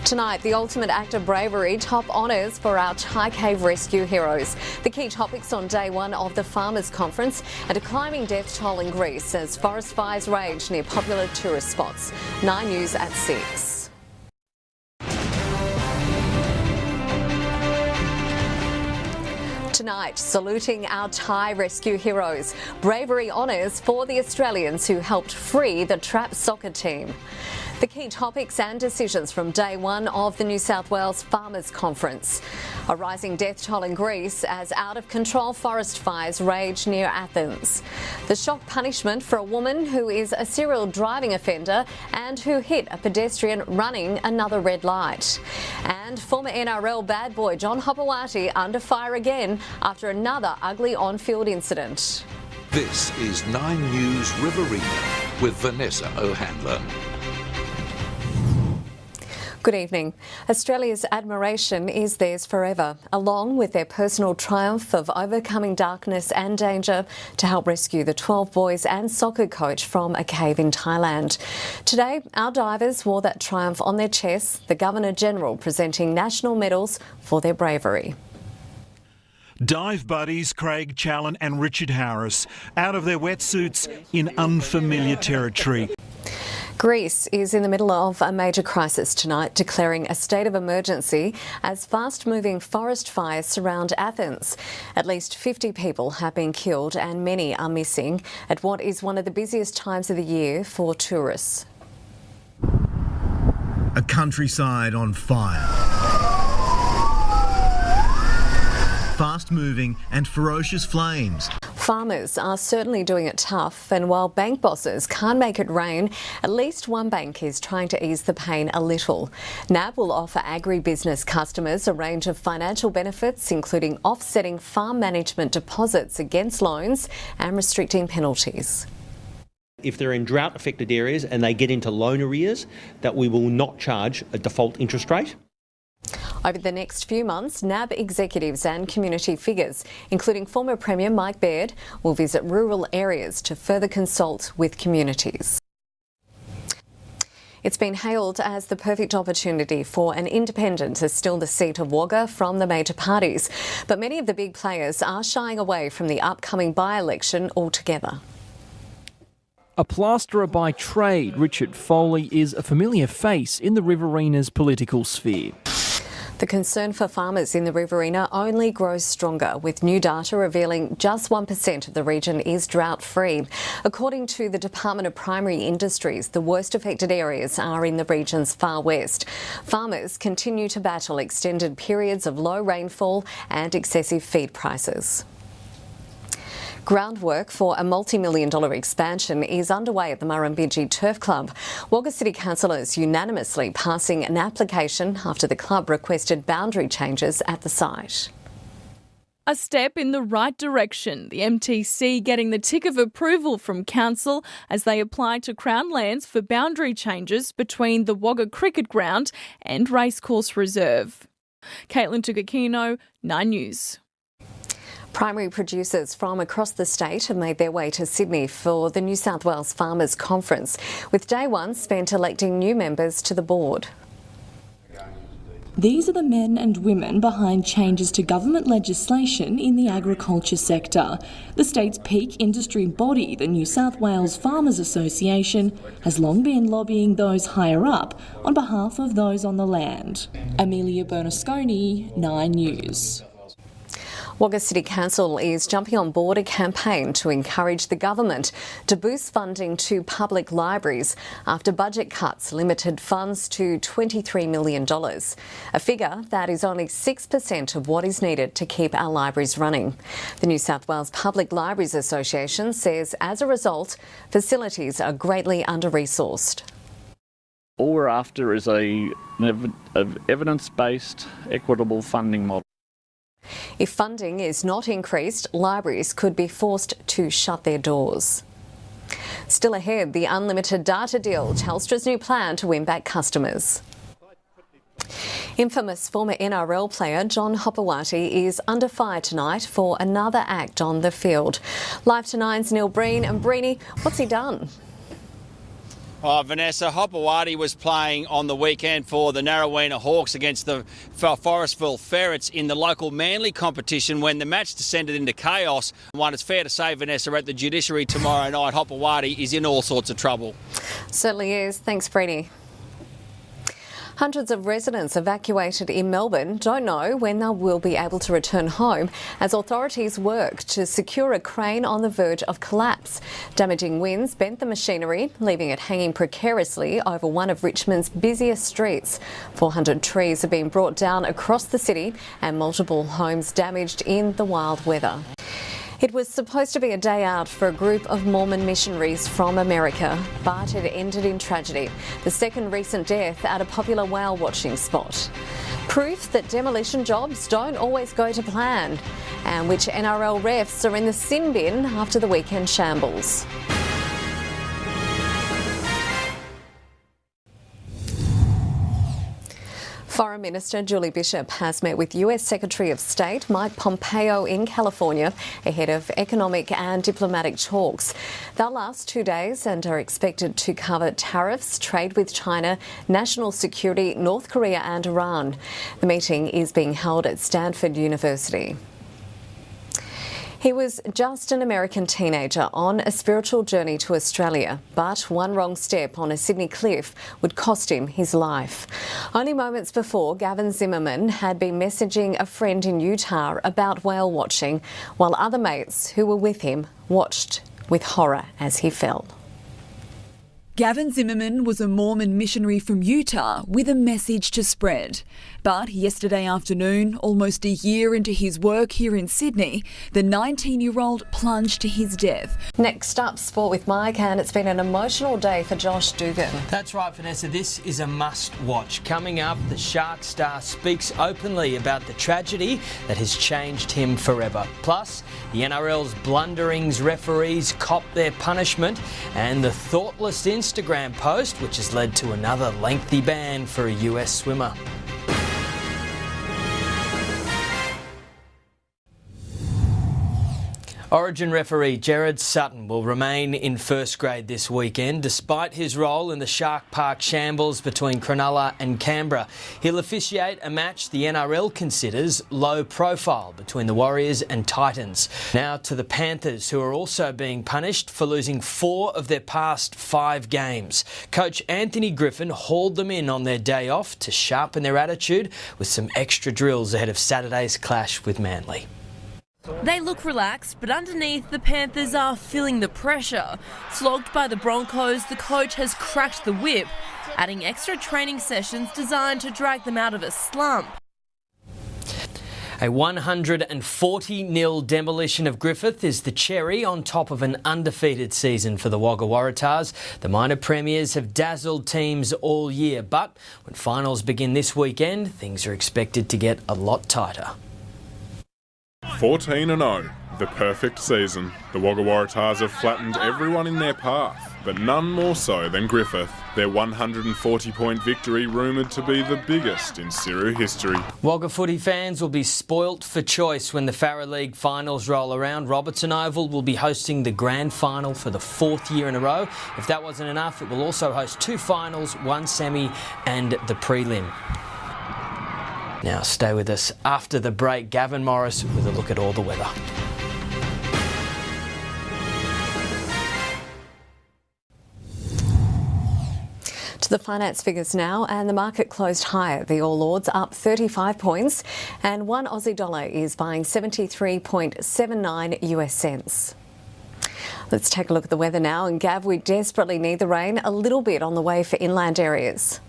Tonight, the ultimate act of bravery, top honours for our Thai cave rescue heroes. The key topics on day one of the Farmers' Conference and a climbing death toll in Greece as forest fires rage near popular tourist spots. 9 News at 6. Tonight, saluting our Thai rescue heroes. Bravery honours for the Australians who helped free the trapped soccer team. The key topics and decisions from day one of the New South Wales Farmers' Conference. A rising death toll in Greece as out-of-control forest fires rage near Athens. The shock punishment for a woman who is a serial driving offender and who hit a pedestrian running another red light. And former NRL bad boy John Hopewati under fire again after another ugly on-field incident. This is 9 News Riverina with Vanessa O'Hanlon. Good evening. Australia's admiration is theirs forever, along with their personal triumph of overcoming darkness and danger to help rescue the 12 boys and soccer coach from a cave in Thailand. Today, our divers wore that triumph on their chests, the Governor-General presenting national medals for their bravery. Dive buddies Craig Challen and Richard Harris out of their wetsuits in unfamiliar territory. Greece is in the middle of a major crisis tonight, declaring a state of emergency as fast-moving forest fires surround Athens. At least 50 people have been killed and many are missing at what is one of the busiest times of the year for tourists. A countryside on fire. Fast-moving and ferocious flames. Farmers are certainly doing it tough, and while bank bosses can't make it rain, at least one bank is trying to ease the pain a little. NAB will offer agribusiness customers a range of financial benefits, including offsetting farm management deposits against loans and restricting penalties. If they're in drought-affected areas and they get into loan arrears, that we will not charge a default interest rate. Over the next few months, NAB executives and community figures, including former Premier Mike Baird, will visit rural areas to further consult with communities. It's been hailed as the perfect opportunity for an independent to steal the seat of Wagga from the major parties. But many of the big players are shying away from the upcoming by-election altogether. A plasterer by trade, Richard Foley is a familiar face in the Riverina's political sphere. The concern for farmers in the Riverina only grows stronger, with new data revealing just 1% of the region is drought-free. According to the Department of Primary Industries, the worst affected areas are in the region's far west. Farmers continue to battle extended periods of low rainfall and excessive feed prices. Groundwork for a multi-million-dollar expansion is underway at the Murrumbidgee Turf Club. Wagga City councillors unanimously passing an application after the club requested boundary changes at the site. A step in the right direction, the MTC getting the tick of approval from council as they apply to Crown Lands for boundary changes between the Wagga Cricket Ground and Racecourse Reserve. Caitlin Tugakino, 9 News. Primary producers from across the state have made their way to Sydney for the New South Wales Farmers' Conference, with day one spent electing new members to the board. These are the men and women behind changes to government legislation in the agriculture sector. The state's peak industry body, the New South Wales Farmers Association, has long been lobbying those higher up on behalf of those on the land. Amelia Bernasconi, 9 News. Wagga City Council is jumping on board a campaign to encourage the government to boost funding to public libraries after budget cuts limited funds to $23 million, a figure that is only 6% of what is needed to keep our libraries running. The New South Wales Public Libraries Association says as a result, facilities are greatly under-resourced. All we're after is an evidence-based, equitable funding model. If funding is not increased, libraries could be forced to shut their doors. Still ahead, the unlimited data deal, Telstra's new plan to win back customers. Infamous former NRL player John Hopewati is under fire tonight for another act on the field. Live to Nine's Neil Breen. And Breeny, what's he done? Vanessa, Hopewadi was playing on the weekend for the Narrowena Hawks against the Forestville Ferrets in the local Manly competition when the match descended into chaos. It's fair to say, Vanessa, at the judiciary tomorrow night, Hopewadi is in all sorts of trouble. Certainly is. Thanks, Brady. Hundreds of residents evacuated in Melbourne don't know when they will be able to return home as authorities work to secure a crane on the verge of collapse. Damaging winds bent the machinery, leaving it hanging precariously over one of Richmond's busiest streets. 400 trees have been brought down across the city and multiple homes damaged in the wild weather. It was supposed to be a day out for a group of Mormon missionaries from America, but it ended in tragedy. The second recent death at a popular whale watching spot. Proof that demolition jobs don't always go to plan, and which NRL refs are in the sin bin after the weekend shambles. Foreign Minister Julie Bishop has met with US Secretary of State Mike Pompeo in California ahead of economic and diplomatic talks. They'll last 2 days and are expected to cover tariffs, trade with China, national security, North Korea and Iran. The meeting is being held at Stanford University. He was just an American teenager on a spiritual journey to Australia, but one wrong step on a Sydney cliff would cost him his life. Only moments before, Gavin Zimmerman had been messaging a friend in Utah about whale watching, while other mates who were with him watched with horror as he fell. Gavin Zimmerman was a Mormon missionary from Utah with a message to spread. But yesterday afternoon, almost a year into his work here in Sydney, the 19-year-old plunged to his death. Next up, Sport with Mike, and it's been an emotional day for Josh Dugan. That's right, Vanessa. This is a must-watch. Coming up, the Shark star speaks openly about the tragedy that has changed him forever. Plus, the NRL's blunderings referees cop their punishment, and the thoughtless Instagram post, which has led to another lengthy ban for a US swimmer. Origin referee Gerard Sutton will remain in first grade this weekend despite his role in the Shark Park shambles between Cronulla and Canberra. He'll officiate a match the NRL considers low profile between the Warriors and Titans. Now to the Panthers, who are also being punished for losing 4 of their past 5 games. Coach Anthony Griffin hauled them in on their day off to sharpen their attitude with some extra drills ahead of Saturday's clash with Manly. They look relaxed, but underneath, the Panthers are feeling the pressure. Flogged by the Broncos, the coach has cracked the whip, adding extra training sessions designed to drag them out of a slump. A 140-0 demolition of Griffith is the cherry on top of an undefeated season for the Wagga Waratahs. The minor premiers have dazzled teams all year, but when finals begin this weekend, things are expected to get a lot tighter. 14-0, the perfect season. The Wagga Waratahs have flattened everyone in their path, but none more so than Griffith. Their 140-point victory rumoured to be the biggest in Siru history. Wagga footy fans will be spoilt for choice when the Farah League finals roll around. Robertson Oval will be hosting the grand final for the 4th year in a row. If that wasn't enough, it will also host 2 finals, 1 semi and the prelim. Now stay with us. After the break, Gavin Morris with a look at all the weather. To the finance figures now, and the market closed higher. The All Ords up 35 points, and one Aussie dollar is buying 73.79 US cents. Let's take a look at the weather now, and Gav, we desperately need the rain, a little bit on the way for inland areas.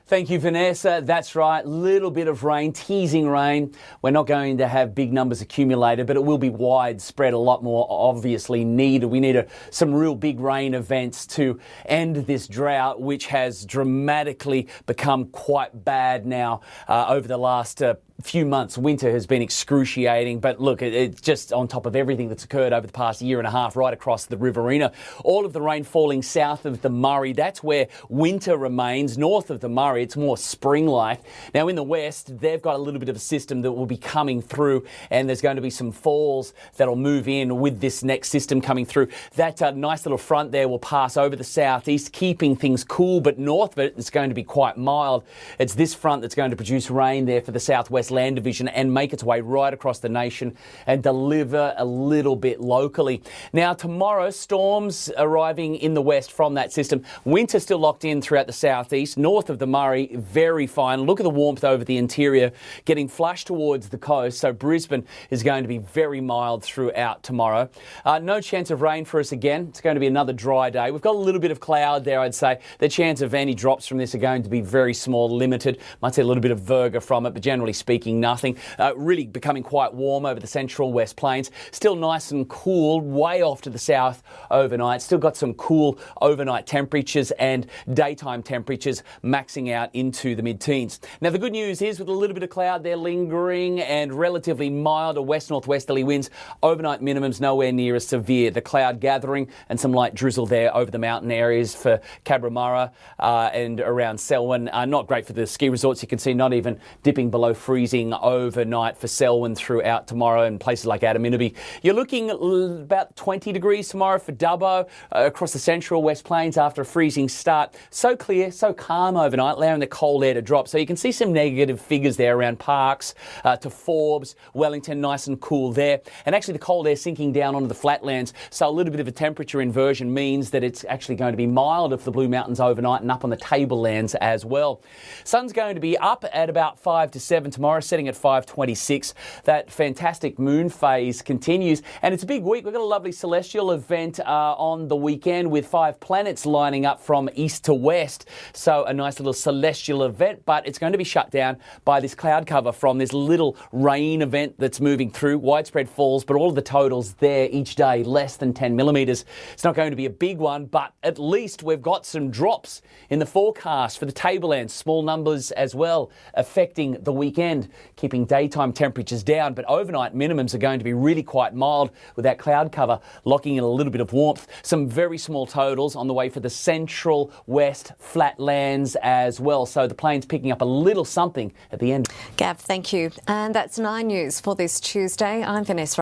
Thank you, Vanessa. That's right. Little bit of rain, teasing rain. We're not going to have big numbers accumulated, but it will be widespread, a lot more obviously needed. We need some real big rain events to end this drought, which has dramatically become quite bad now over the last few months, winter has been excruciating, but look, it's just on top of everything that's occurred over the past year and a half right across the Riverina. All of the rain falling south of the Murray, that's where winter remains. North of the Murray, it's more spring-like. Now in the west, they've got a little bit of a system that will be coming through, and there's going to be some falls that'll move in with this next system coming through. That nice little front there will pass over the southeast, keeping things cool, but north of it, it's going to be quite mild. It's this front that's going to produce rain there for the southwest land division and make its way right across the nation and deliver a little bit locally. Now tomorrow, storms arriving in the west from that system. Winter still locked in throughout the southeast. North of the Murray, very fine. Look at the warmth over the interior, getting flush towards the coast. So Brisbane is going to be very mild throughout tomorrow. No chance of rain for us again. It's going to be another dry day. We've got a little bit of cloud there, I'd say. The chance of any drops from this are going to be very small, limited. Might see a little bit of virga from it, but generally speaking, nothing. Really becoming quite warm over the central west plains. Still nice and cool way off to the south overnight. Still got some cool overnight temperatures and daytime temperatures maxing out into the mid-teens. Now the good news is with a little bit of cloud there lingering and relatively mild or west-northwesterly winds, overnight minimums nowhere near as severe. The cloud gathering and some light drizzle there over the mountain areas for Cabramatta and around Selwyn. Not great for the ski resorts. You can see not even dipping below freezing overnight for Selwyn throughout tomorrow and places like Adaminaby. You're looking about 20 degrees tomorrow for Dubbo across the central West Plains after a freezing start. So clear, so calm overnight, allowing the cold air to drop. So you can see some negative figures there around Parkes to Forbes, Wellington, nice and cool there. And actually the cold air sinking down onto the flatlands. So a little bit of a temperature inversion means that it's actually going to be milder for the Blue Mountains overnight and up on the tablelands as well. Sun's going to be up at about 5 to 7 tomorrow, setting at 5:26. That fantastic moon phase continues, and it's a big week. We've got a lovely celestial event on the weekend with 5 planets lining up from east to west. So a nice little celestial event, but it's going to be shut down by this cloud cover from this little rain event that's moving through. Widespread falls, but all of the totals there each day, less than 10 millimetres. It's not going to be a big one, but at least we've got some drops in the forecast for the tablelands. Small numbers as well affecting the weekend, keeping daytime temperatures down, but overnight minimums are going to be really quite mild with that cloud cover locking in a little bit of warmth. Some very small totals on the way for the central west flatlands as well. So the plains picking up a little something at the end. Gav, thank you. And that's 9 News for this Tuesday. I'm Vanessa.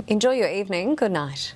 Enjoy your evening. Good night.